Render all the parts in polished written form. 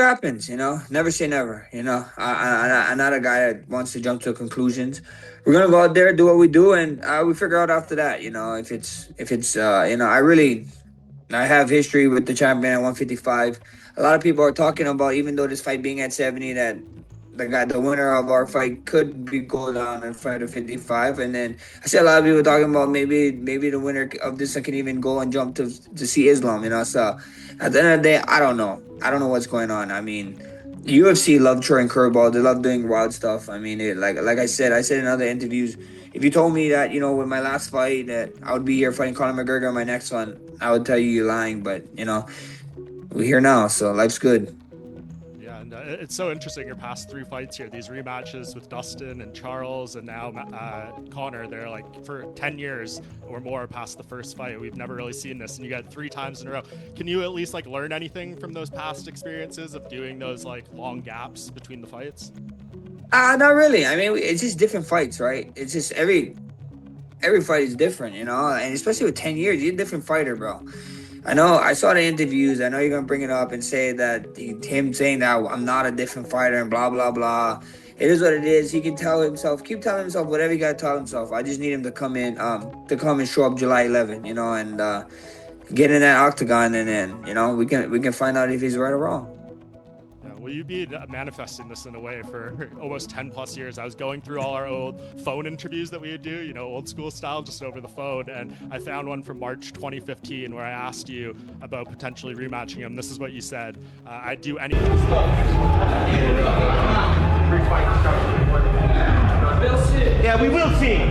happens, never say never. I'm not a guy that wants to jump to conclusions. We're gonna go out there, do what we do, and we figure out after that. If it's I have history with the champion at 155. A lot of people are talking about, even though this fight being at 70, that the winner of our fight could be go down and fight at 55. And then I see a lot of people talking about maybe the winner of this one can even go and jump to see Islam. So at the end of the day, I don't know. I don't know what's going on. I mean, UFC love throwing curveball. They love doing wild stuff. I mean, like I said in other interviews, if you told me that, with my last fight that I would be here fighting Conor McGREGOR in my next one, I would tell you you're lying. But we're here now, so life's good. Yeah, and it's so interesting. Your past 3 fights here, these rematches with Dustin and Charles, and now Conor. They're like for 10 years or more past the first fight. We've never really seen this, and you got 3 times in a row. Can you at least learn anything from those past experiences of doing those long gaps between the fights? Not really. I mean, it's just different fights, right? It's just every fight is different, and especially with 10 years, you're a different fighter, bro. I know I saw the interviews. I know you're going to bring it up and say that him saying that I'm not a different fighter and blah, blah, blah. It is what it is. He can keep telling himself whatever he got to tell himself. I just need him to come and show up July 11th, and get in that octagon, and then, we can find out if he's right or wrong. Will you be manifesting this in a way for almost 10 plus years? I was going through all our old phone interviews that we would do, old school style, just over the phone. And I found one from March 2015 where I asked you about potentially rematching him. This is what you said. I'd do anything. Yeah, we will see.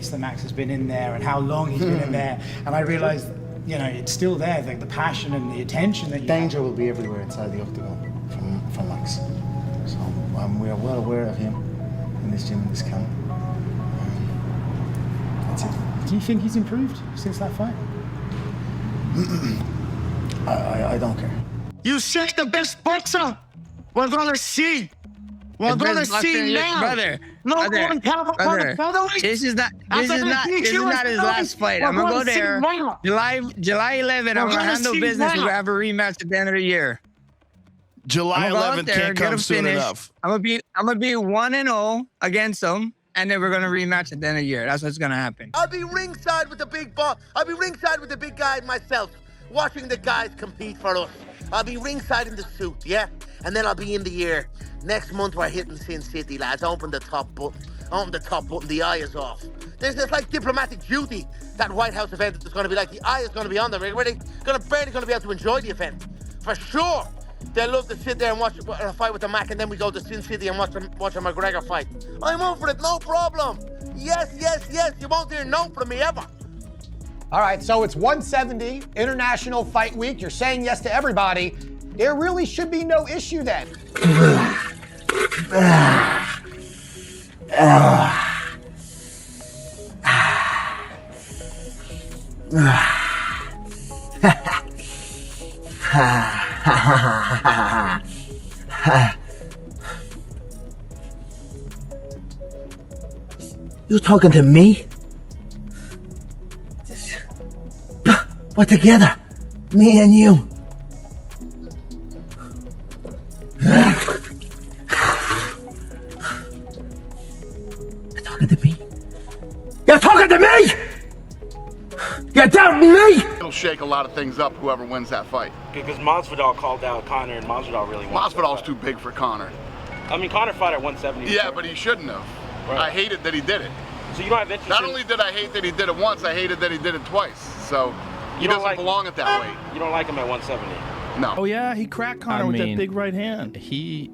The Max has been in there and how long he's been in there, and I realized, it's still there, the passion and the attention that danger will be everywhere inside the octagon from Max. So we are well aware of him in this gym, in this camp. That's it. Do you think he's improved since that fight? I don't care. You said the best boxer. We're gonna see. We're gonna see now, brother. No brother, brother. This is not his last fight. I'm gonna go there. July 11th. I'm gonna handle business. We're gonna have a rematch at the end of the year. July 11th can't come soon enough. I'm gonna be 1-0 against him, and then we're gonna rematch at the end of the year. That's what's gonna happen. I'll be ringside with the big boss. I'll be ringside with the big guy myself, watching the guys compete for us. I'll be ringside in the suit, yeah? And then I'll be in the air. Next month we're hitting Sin City, lads. Open the top button. The eye is off. There's this diplomatic duty. That White House event is going to be the eye is going to be on them. We're barely going to be able to enjoy the event. For sure. They'll love to sit there and watch a fight with the Mac, and then we go to Sin City and watch a McGregor fight. I'm up for it, no problem. Yes. You won't hear no from me ever. All right, so it's 170, International Fight Week. You're saying yes to everybody. There really should be no issue then. You talking to me? We're together, me and you. You're talking to me? You're talking to me? You're doubting me? It'll shake a lot of things up, whoever wins that fight. Because Masvidal called out Conor, and Masvidal really wants Masvidal's too big for Conor. I mean, Conor fought at 170. Yeah, but he shouldn't have. Right. I hated that he did it. So you don't have interest. Not only did I hate that he did it once, I hated that he did it twice. So he doesn't belong at that weight. You don't like him at 170? No. Oh yeah, he cracked Conor with that big right hand. He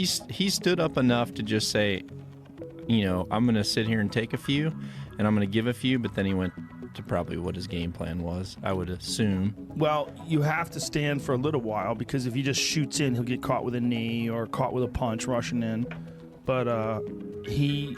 stood up enough to just say, I'm gonna sit here and take a few, and I'm gonna give a few, but then he went to probably what his game plan was, I would assume. Well, you have to stand for a little while, because if he just shoots in, he'll get caught with a knee or caught with a punch rushing in. But he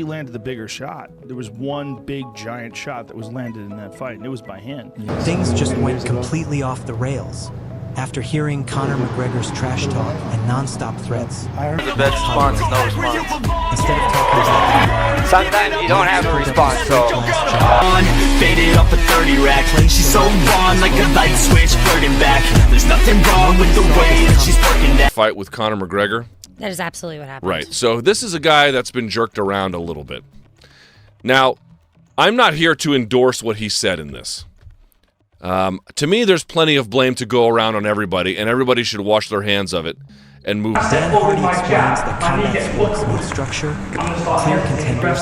landed the bigger shot. There was one big giant shot that was landed in that fight, and it was by hand. Things just went completely off the rails. After hearing Conor McGregor's trash talk and non-stop threats, The best response is no response. instead of talking about Sometimes you don't have a response, so. Faded off a 30 rack. She's so on like a light switch, flirting back. There's nothing wrong with the way that she's working that. Fight with Conor McGregor. That is absolutely what happened. Right. So this is a guy that's been jerked around a little bit. Now, I'm not here to endorse what he said in this. To me, there's plenty of blame to go around on everybody, and everybody should wash their hands of it and move. Dan Hardy explains that combat sports need structure, clear contenders,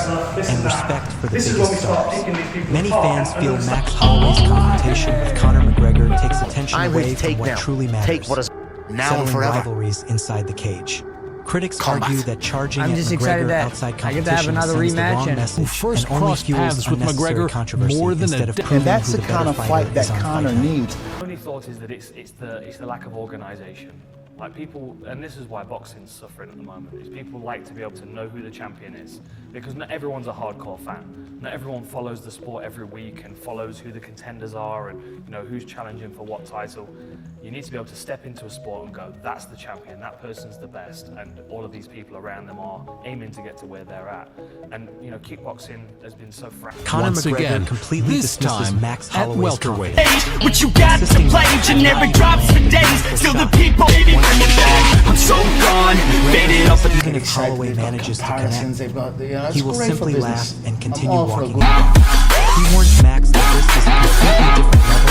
and respect for the biggest stars. Many fans feel Max Holloway's confrontation with Conor McGregor takes attention away from what truly matters, settling rivalries inside the cage. Critics argue that charging at McGregor outside competition sends the wrong message and only fuels unnecessary controversy instead of proving that's who the the kind better of fighter fight that is on Conor Fight Night. needs. My only thought is that it's the lack of organisation. Like people, and this is why boxing's suffering at the moment, is people like to be able to know who the champion is. Because not everyone's a hardcore fan. Not everyone follows the sport every week and follows who the contenders are and who's challenging for what title. You need to be able to step into a sport and go, that's the champion, that person's the best, and all of these people around them are aiming to get to where they're at. And kickboxing has been so fragile. Conor McGregor completely dismisses Max Holloway's confidence. What you got to play, generic drops for days. Still the people, baby, bring it back. I'm so gone, faded off. Even if Holloway manages to connect, he will simply laugh and continue walking. He warns Max that this is a completely different level.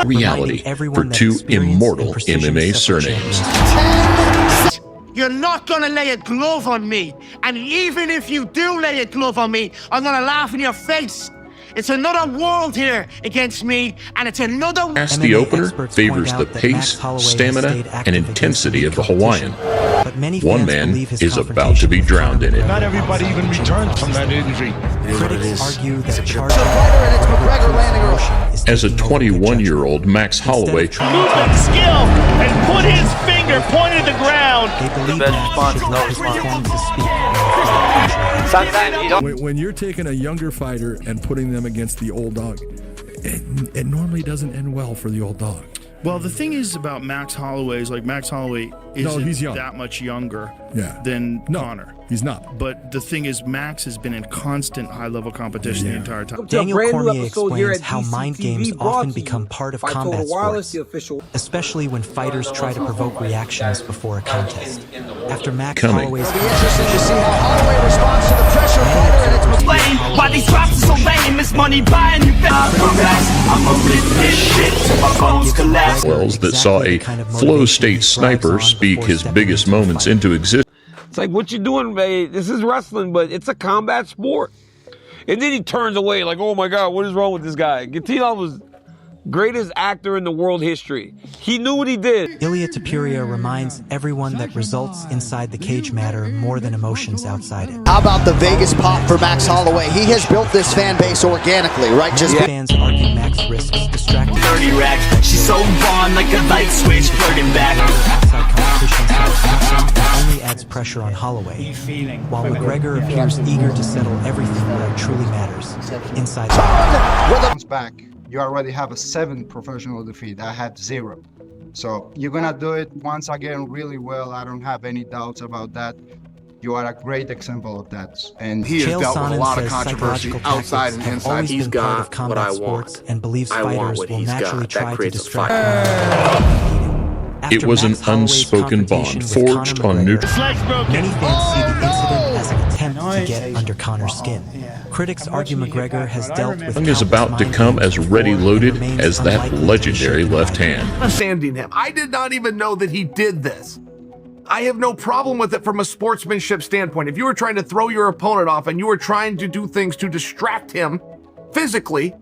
Reality for two immortal MMA surnames. You're not gonna lay a glove on me. And even if you do lay a glove on me, I'm gonna laugh in your face. It's another world here against me, and it's another... As the opener favors the pace, stamina, and intensity of the Hawaiian. One man is about to be drowned in it. Not everybody even returns from that injury. Critics argue that As a 21-year-old, Max Holloway Move up skill and put his finger pointed at the ground. The best response is no response. Sometimes you don't. When you're taking a younger fighter and putting them against the old dog, it normally doesn't end well for the old dog. Well, the thing is about Max Holloway is Max Holloway isn't that much younger than Conor. He's not. But the thing is, Max has been in constant high-level competition the entire time. Daniel Cormier explains how mind games often become part of combat sports, especially when fighters try to provoke reactions before a contest. After Max Holloway's Interesting to see how Holloway responds to the pressure fighter, and it's explain why these drops are so lame. It's money buying you back. I'ma rip this shit till my bones collapse. Wells that saw a flow state sniper speak his biggest moments into existence. It's like, what you doing, babe? This is wrestling, but it's a combat sport. And then he turns away like, oh my God, what is wrong with this guy? Gatilov was greatest actor in the world history. He knew what he did. Ilya Topuria reminds everyone that results inside the cage matter more than emotions outside it. How about the Vegas pop for Max Holloway? He has built this fan base organically, right? Fans argue Max risks distracting. 30 rack, she's so on like a light switch, flirting back. Outside competition only adds pressure on Holloway, while McGregor appears eager to settle everything where it truly matters, inside the back. You already have a 7 professional defeat. I had 0. So you're gonna do it once again really well. I don't have any doubts about that. You are a great example of that. And he has dealt with a lot of controversy outside and inside. He's got what I want. And believes fighters will naturally try to distract It was an unspoken bond forged on neutral. Many fans see the incident as an attempt to get under Conor's skin. Critics argue McGregor has dealt with Young is about to come as ready-loaded as that legendary left hand. Understanding him. I did not even know that he did this. I have no problem with it from a sportsmanship standpoint. If you were trying to throw your opponent off and you were trying to do things to distract him physically,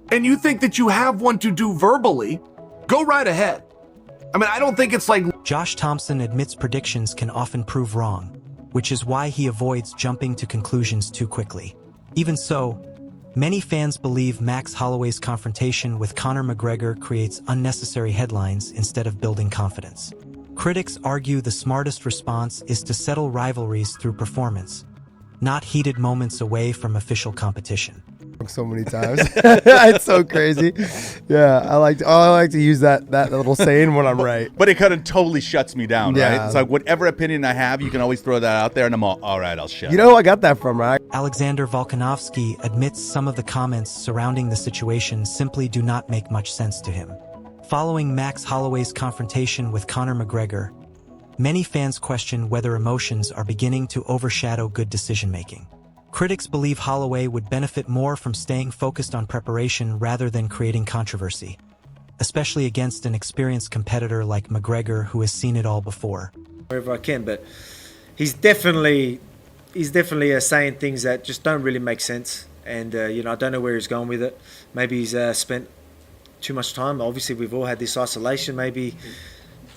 and you think that you have one to do verbally, go right ahead. I mean, I don't think it's like... Josh Thompson admits predictions can often prove wrong, which is why he avoids jumping to conclusions too quickly. Even so, many fans believe Max Holloway's confrontation with Conor McGregor creates unnecessary headlines instead of building confidence. Critics argue the smartest response is to settle rivalries through performance, not heated moments away from official competition. so many times. It's so crazy. Yeah, I like to use that little saying when I'm right. But it kind of totally shuts me down, Yeah. right? It's like whatever opinion I have, you can always throw that out there, and I'm all right, I'll shut. You know who I got that from, right? Alexander Volkanovski admits some of the comments surrounding the situation simply do not make much sense to him. Following Max Holloway's confrontation with Conor McGregor, many fans question whether emotions are beginning to overshadow good decision-making. Critics believe Holloway would benefit more from staying focused on preparation rather than creating controversy, especially against an experienced competitor like McGregor who has seen it all before. Wherever I can, but he's definitely saying things that just don't really make sense, and I don't know where he's going with it. Maybe he's spent too much time. Obviously, we've all had this isolation. Maybe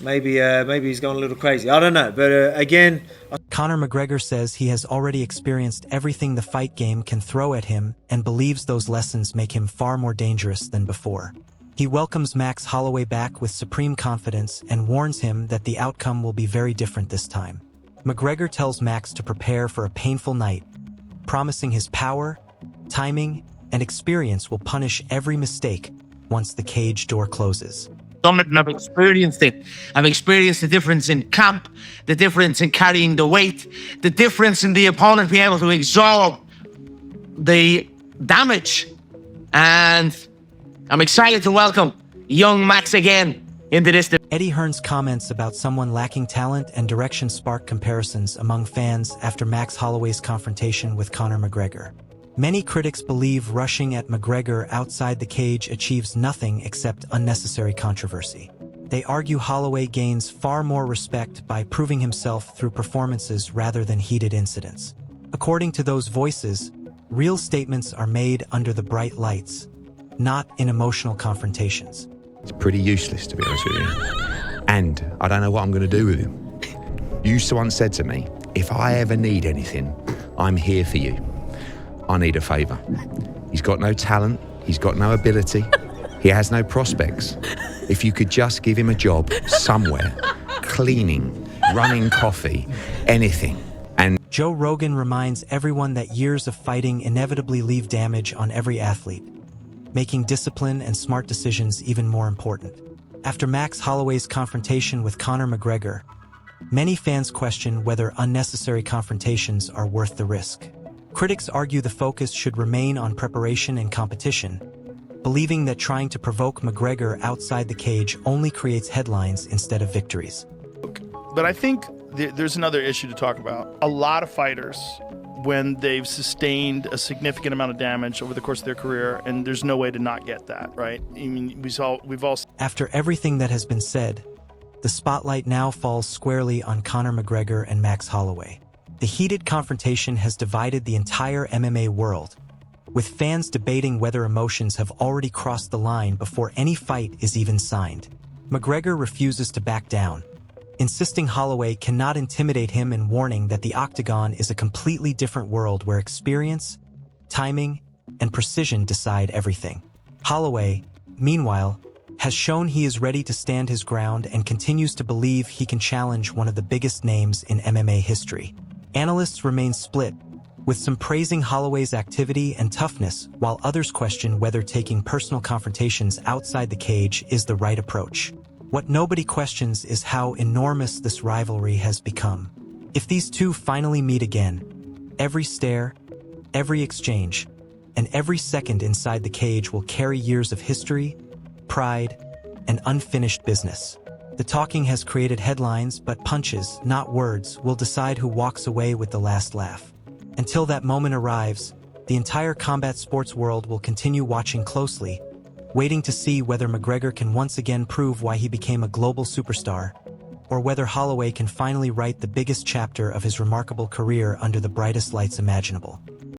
he's gone a little crazy. I don't know, but again, Conor McGregor says he has already experienced everything the fight game can throw at him and believes those lessons make him far more dangerous than before. He welcomes Max Holloway back with supreme confidence and warns him that the outcome will be very different this time. McGregor tells Max to prepare for a painful night, promising his power, timing, and experience will punish every mistake once the cage door closes. I've experienced it. I've experienced the difference in camp, the difference in carrying the weight, the difference in the opponent being able to absorb the damage. And I'm excited to welcome young Max again into this. Eddie Hearn's comments about someone lacking talent and direction sparked comparisons among fans after Max Holloway's confrontation with Conor McGregor. Many critics believe rushing at McGregor outside the cage achieves nothing except unnecessary controversy. They argue Holloway gains far more respect by proving himself through performances rather than heated incidents. According to those voices, real statements are made under the bright lights, not in emotional confrontations. It's pretty useless, to be honest with you. And I don't know what I'm going to do with him. You once said to me, if I ever need anything, I'm here for you. I need a favour. He's got no talent. He's got no ability. He has no prospects. If you could just give him a job somewhere, cleaning, running coffee, anything. And Joe Rogan reminds everyone that years of fighting inevitably leave damage on every athlete, making discipline and smart decisions even more important. After Max Holloway's confrontation with Conor McGregor, many fans question whether unnecessary confrontations are worth the risk. Critics argue the focus should remain on preparation and competition, believing that trying to provoke McGregor outside the cage only creates headlines instead of victories. But I think there's another issue to talk about. A lot of fighters, when they've sustained a significant amount of damage over the course of their career, and there's no way to not get that, right? I mean, we've all... After everything that has been said, the spotlight now falls squarely on Conor McGregor and Max Holloway. The heated confrontation has divided the entire MMA world, with fans debating whether emotions have already crossed the line before any fight is even signed. McGregor refuses to back down, insisting Holloway cannot intimidate him and warning that the octagon is a completely different world where experience, timing, and precision decide everything. Holloway, meanwhile, has shown he is ready to stand his ground and continues to believe he can challenge one of the biggest names in MMA history. Analysts remain split, with some praising Holloway's activity and toughness, while others question whether taking personal confrontations outside the cage is the right approach. What nobody questions is how enormous this rivalry has become. If these two finally meet again, every stare, every exchange, and every second inside the cage will carry years of history, pride, and unfinished business. The talking has created headlines, but punches, not words, will decide who walks away with the last laugh. Until that moment arrives, the entire combat sports world will continue watching closely, waiting to see whether McGregor can once again prove why he became a global superstar, or whether Holloway can finally write the biggest chapter of his remarkable career under the brightest lights imaginable.